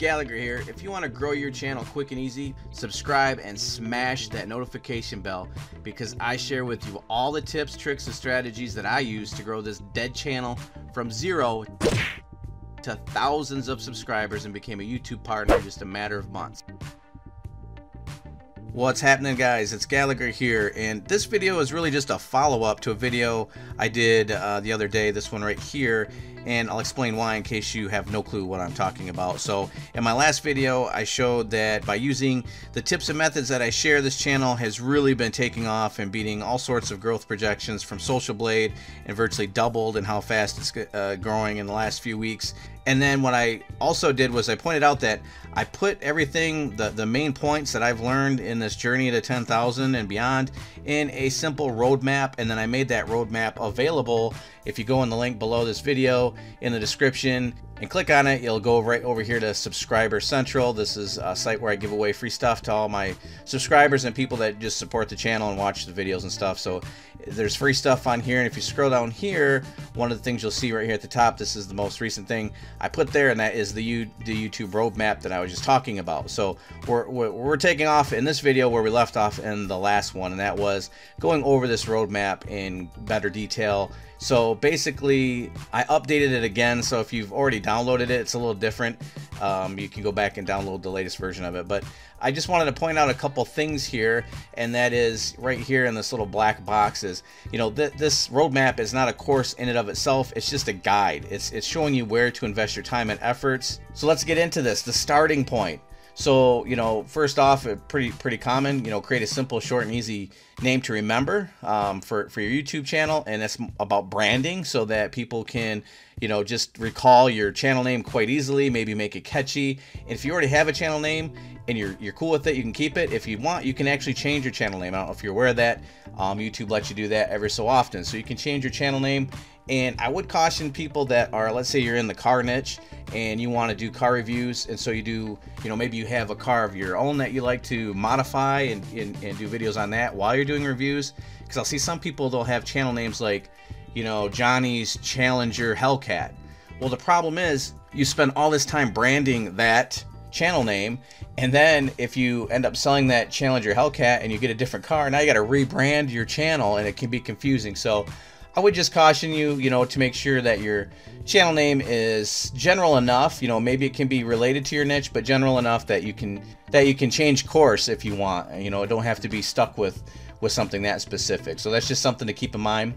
Gallagur here. If you want to grow your channel quick and easy, subscribe and smash that notification bell, because I share with you all the tips, tricks, and strategies that I use to grow this dead channel from 0 to thousands of subscribers and became a YouTube partner in just a matter of months. What's happening, guys? It's Gallagur here, and this video is really just a follow-up to a video I did the other day, this one right here, and I'll explain why in case you have no clue what I'm talking about. So in my last video I showed that by using the tips and methods that I share, this channel has really been taking off and beating all sorts of growth projections from Social Blade, and virtually doubled in how fast it's growing in the last few weeks. And then what I also did was I pointed out that I put everything, the main points that I've learned in this journey to 10,000 and beyond, in a simple roadmap, and then I made that roadmap available. If you go in the link below this video in the description and click on it, you'll go right over here to Subscriber Central. This is a site where I give away free stuff to all my subscribers and people that just support the channel and watch the videos and stuff. So there's free stuff on here, and if you scroll down here, one of the things you'll see right here at the top, this is the most recent thing I put there, and that is the YouTube roadmap that I was just talking about. So we're taking off in this video where we left off in the last one, and that was going over this roadmap in better detail. So basically I updated it again, so if you've already downloaded it, it's a little different. You can go back and download the latest version of it, but I just wanted to point out a couple things here, and that is right here in this little black box is, you know, this roadmap is not a course in and of itself, it's just a guide. It's showing you where to invest your time and efforts. So let's get into this, the starting point. So, you know, first off, pretty common, you know, create a simple, short, and easy name to remember for your YouTube channel, and it's about branding so that people can, you know, just recall your channel name quite easily, maybe make it catchy. And if you already have a channel name and you're cool with it, you can keep it. If you want, you can actually change your channel name. I don't know if you're aware of that. YouTube lets you do that every so often, so you can change your channel name. And I would caution people that are, let's say you're in the car niche and you want to do car reviews, and so you do, you know, maybe you have a car of your own that you like to modify and do videos on that while you're doing reviews. Because I'll see some people, they'll have channel names like, you know, Johnny's Challenger Hellcat. Well, the problem is you spend all this time branding that channel name, and then if you end up selling that Challenger Hellcat and you get a different car, now you got to rebrand your channel, and it can be confusing. So I would just caution you, you know, to make sure that your channel name is general enough, you know, maybe it can be related to your niche, but general enough that you can change course if you want. You know, don't have to be stuck with something that specific. So that's just something to keep in mind.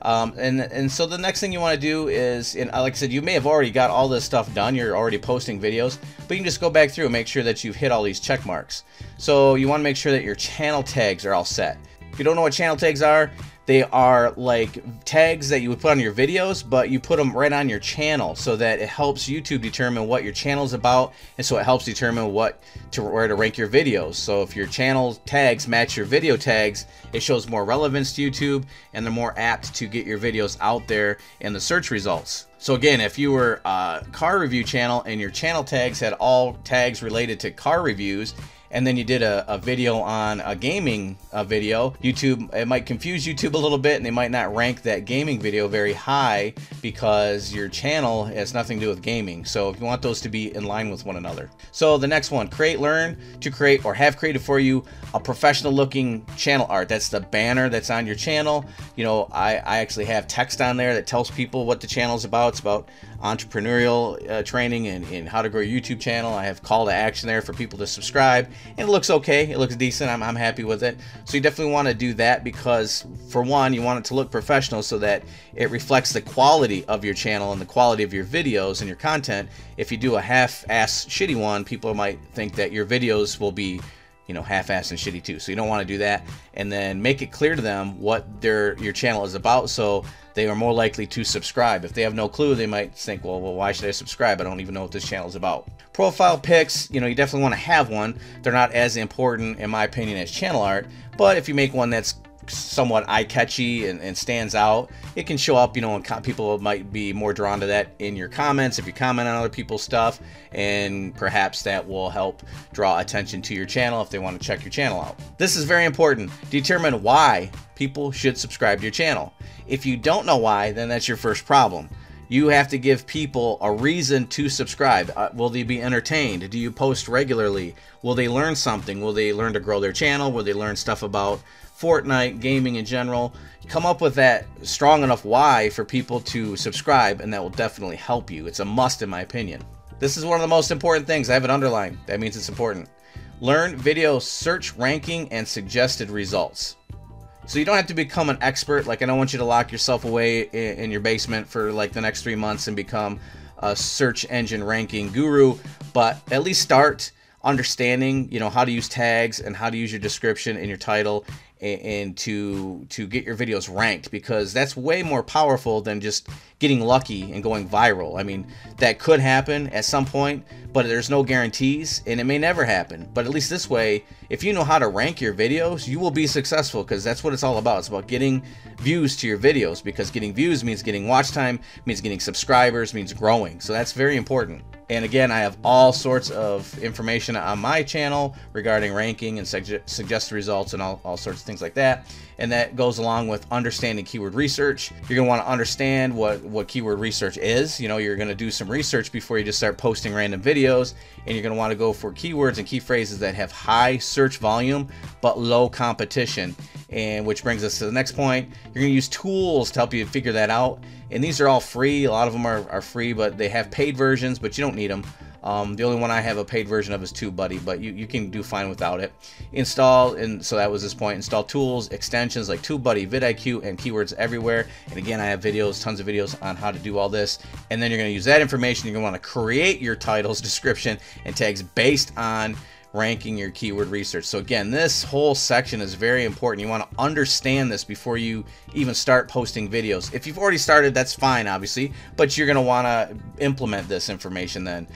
And so the next thing you want to do is, and like I said, you may have already got all this stuff done, you're already posting videos, but you can just go back through and make sure that you've hit all these check marks. So you want to make sure that your channel tags are all set. If you don't know what channel tags are, they are like tags that you would put on your videos, but you put them right on your channel so that it helps YouTube determine what your channel is about, and so it helps determine where to rank your videos. So if your channel tags match your video tags, it shows more relevance to YouTube, and they're more apt to get your videos out there in the search results. So again, if you were a car review channel and your channel tags had all tags related to car reviews, and then you did a video on a gaming video, YouTube, it might confuse YouTube a little bit, and they might not rank that gaming video very high because your channel has nothing to do with gaming. So if you want those to be in line with one another. So the next one, learn to create or have created for you a professional looking channel art. That's the banner that's on your channel. You know, I actually have text on there that tells people what the channel is about. It's about entrepreneurial training and how to grow your YouTube channel. I have call to action there for people to subscribe, and it looks okay, it looks decent. I'm happy with it. So you definitely want to do that, because for one, you want it to look professional so that it reflects the quality of your channel and the quality of your videos and your content. If you do a half-ass shitty one, people might think that your videos will be, you know, half-assed and shitty too. So you don't want to do that. And then make it clear to them what your channel is about, so they are more likely to subscribe. If they have no clue, they might think, well, why should I subscribe? I don't even know what this channel is about. Profile pics, you know, you definitely want to have one. They're not as important, in my opinion, as channel art, but if you make one that's somewhat eye-catchy and stands out, it can show up, you know, and people might be more drawn to that in your comments if you comment on other people's stuff, and perhaps that will help draw attention to your channel if they want to check your channel out. This is very important. Determine why people should subscribe to your channel. If you don't know why, then that's your first problem. You have to give people a reason to subscribe. Will they be entertained? Do you post regularly? Will they learn something? Will they learn to grow their channel? Will they learn stuff about Fortnite, gaming in general? Come up with that strong enough why for people to subscribe, and that will definitely help you. It's a must in my opinion. This is one of the most important things. I have it underlined. That means it's important. Learn video search ranking and suggested results. So you don't have to become an expert. Like, I don't want you to lock yourself away in your basement for like the next 3 months and become a search engine ranking guru, but at least start understanding, you know, how to use tags and how to use your description and your title and to get your videos ranked, because that's way more powerful than just getting lucky and going viral. I mean, that could happen at some point, but there's no guarantees, and it may never happen. But at least this way, if you know how to rank your videos, you will be successful, because that's what it's all about. It's about getting views to your videos, because getting views means getting watch time, means getting subscribers, means growing. So that's very important. And again, I have all sorts of information on my channel regarding ranking and suggested results and all sorts of things like that. And that goes along with understanding keyword research. You're going to want to understand what keyword research is. You know, you're going to do some research before you just start posting random videos. And you're going to want to go for keywords and key phrases that have high search volume but low competition. And which brings us to the next point. You're going to use tools to help you figure that out. And these are all free. A lot of them are free, but they have paid versions, but you don't need them. The only one I have a paid version of is TubeBuddy, but you can do fine without it. Install, and so that was this point, install tools, extensions like TubeBuddy, vidIQ, and Keywords Everywhere. And again, I have videos, tons of videos on how to do all this. And then you're going to use that information. You're going to want to create your titles, description, and tags based on ranking your keyword research. So again, this whole section is very important. You want to understand this before you even start posting videos. If you've already started, that's fine, obviously, but you're going to want to implement this information then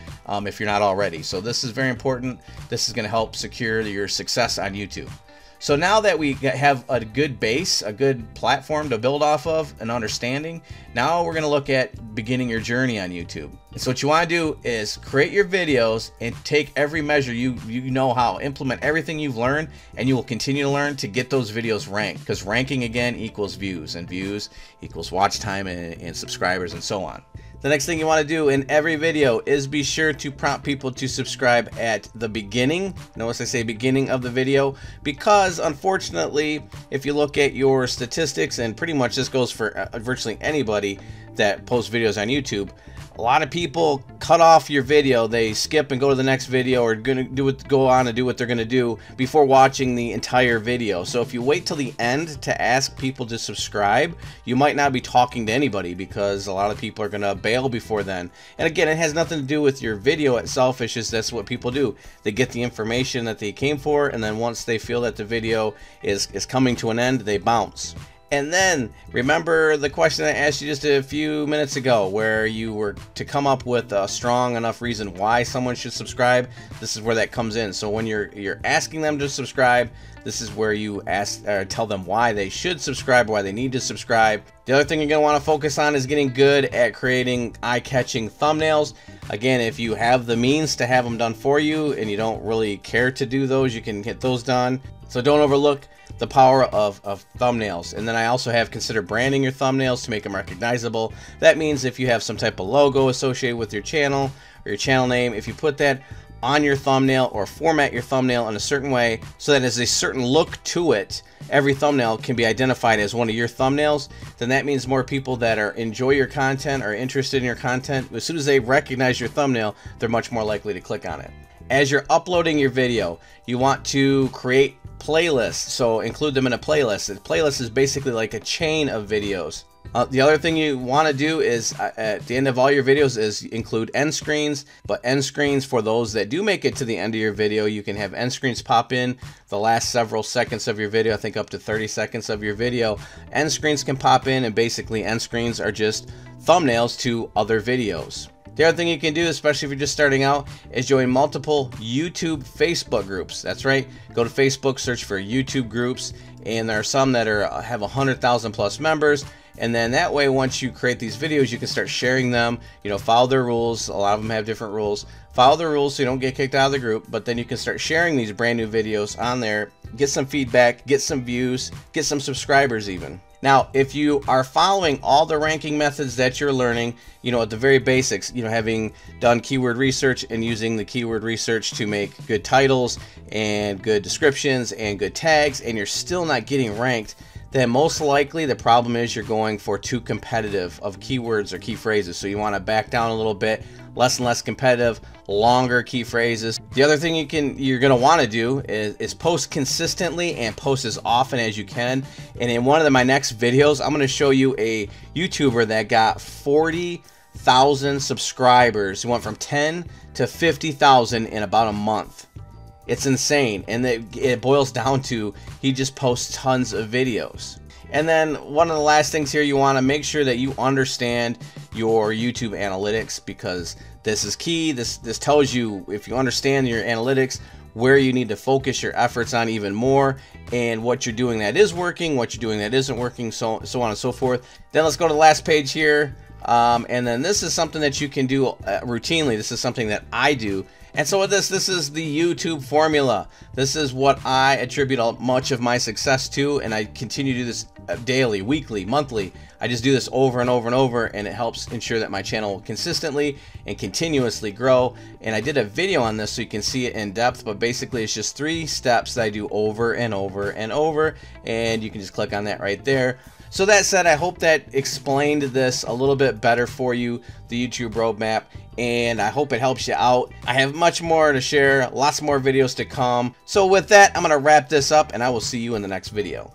if you're not already. So this is very important. This is going to help secure your success on YouTube. So now that we have a good base, a good platform to build off of, an understanding, now we're going to look at beginning your journey on YouTube. And so what you want to do is create your videos and take every measure you know how, implement everything you've learned, and you will continue to learn to get those videos ranked, because ranking again equals views, and views equals watch time and subscribers and so on. The next thing you want to do in every video is be sure to prompt people to subscribe at the beginning. Notice I say beginning of the video, because unfortunately, if you look at your statistics, and pretty much this goes for virtually anybody that posts videos on YouTube, a lot of people cut off your video. They skip and go to the next video, or go on and do what they're gonna do before watching the entire video. So if you wait till the end to ask people to subscribe, you might not be talking to anybody, because a lot of people are gonna bail before then. And again, it has nothing to do with your video itself. It's just that's what people do. They get the information that they came for, and then once they feel that the video is coming to an end, they bounce. And then remember the question I asked you just a few minutes ago, where you were to come up with a strong enough reason why someone should subscribe. This is where that comes in. So when you're asking them to subscribe, this is where you tell them why they should subscribe, why they need to subscribe. The other thing you're going to want to focus on is getting good at creating eye-catching thumbnails. Again, if you have the means to have them done for you and you don't really care to do those, you can get those done. So don't overlook the power of thumbnails. And then I also have consider branding your thumbnails to make them recognizable. That means if you have some type of logo associated with your channel or your channel name, if you put that on your thumbnail or format your thumbnail in a certain way so that there's a certain look to it, every thumbnail can be identified as one of your thumbnails, then that means more people that enjoy your content, are interested in your content, as soon as they recognize your thumbnail, they're much more likely to click on it. As you're uploading your video, you want to create playlists, so include them in a playlist. A playlist is basically like a chain of videos. The other thing you want to do is at the end of all your videos is include end screens, but end screens for those that do make it to the end of your video, you can have end screens pop in the last several seconds of your video, I think up to 30 seconds of your video. End screens can pop in, and basically end screens are just thumbnails to other videos. The other thing you can do, especially if you're just starting out, is join multiple YouTube Facebook groups. That's right. Go to Facebook, search for YouTube groups, and there are some that have 100,000 plus members. And then that way, once you create these videos, you can start sharing them. You know, follow their rules. A lot of them have different rules. Follow the rules so you don't get kicked out of the group. But then you can start sharing these brand new videos on there, get some feedback, get some views, get some subscribers even. Now, if you are following all the ranking methods that you're learning, you know, at the very basics, you know, having done keyword research and using the keyword research to make good titles and good descriptions and good tags, and you're still not getting ranked, then most likely the problem is you're going for too competitive of keywords or key phrases. So you want to back down a little bit, less and less competitive, longer key phrases. The other thing you're going to want to do is post consistently and post as often as you can. And in one of my next videos, I'm going to show you a YouTuber that got 40,000 subscribers. He went from 10 to 50,000 in about a month. It's insane, and it boils down to he just posts tons of videos. And then one of the last things here, you want to make sure that you understand your YouTube analytics, because this is key. This tells you, if you understand your analytics, where you need to focus your efforts on even more, and what you're doing that is working, what you're doing that isn't working, so on and so forth. Then let's go to the last page here. And then this is something that you can do routinely. This is something that I do. And so with this is the YouTube formula. This is what I attribute much of my success to, and I continue to do this daily, weekly, monthly. I just do this over and over and over, and it helps ensure that my channel consistently and continuously grow. And I did a video on this so you can see it in depth, but basically it's just 3 steps that I do over and over and over, and you can just click on that right there. So that said, I hope that explained this a little bit better for you, the YouTube roadmap, and I hope it helps you out. I have much more to share, lots more videos to come. So with that, I'm going to wrap this up, and I will see you in the next video.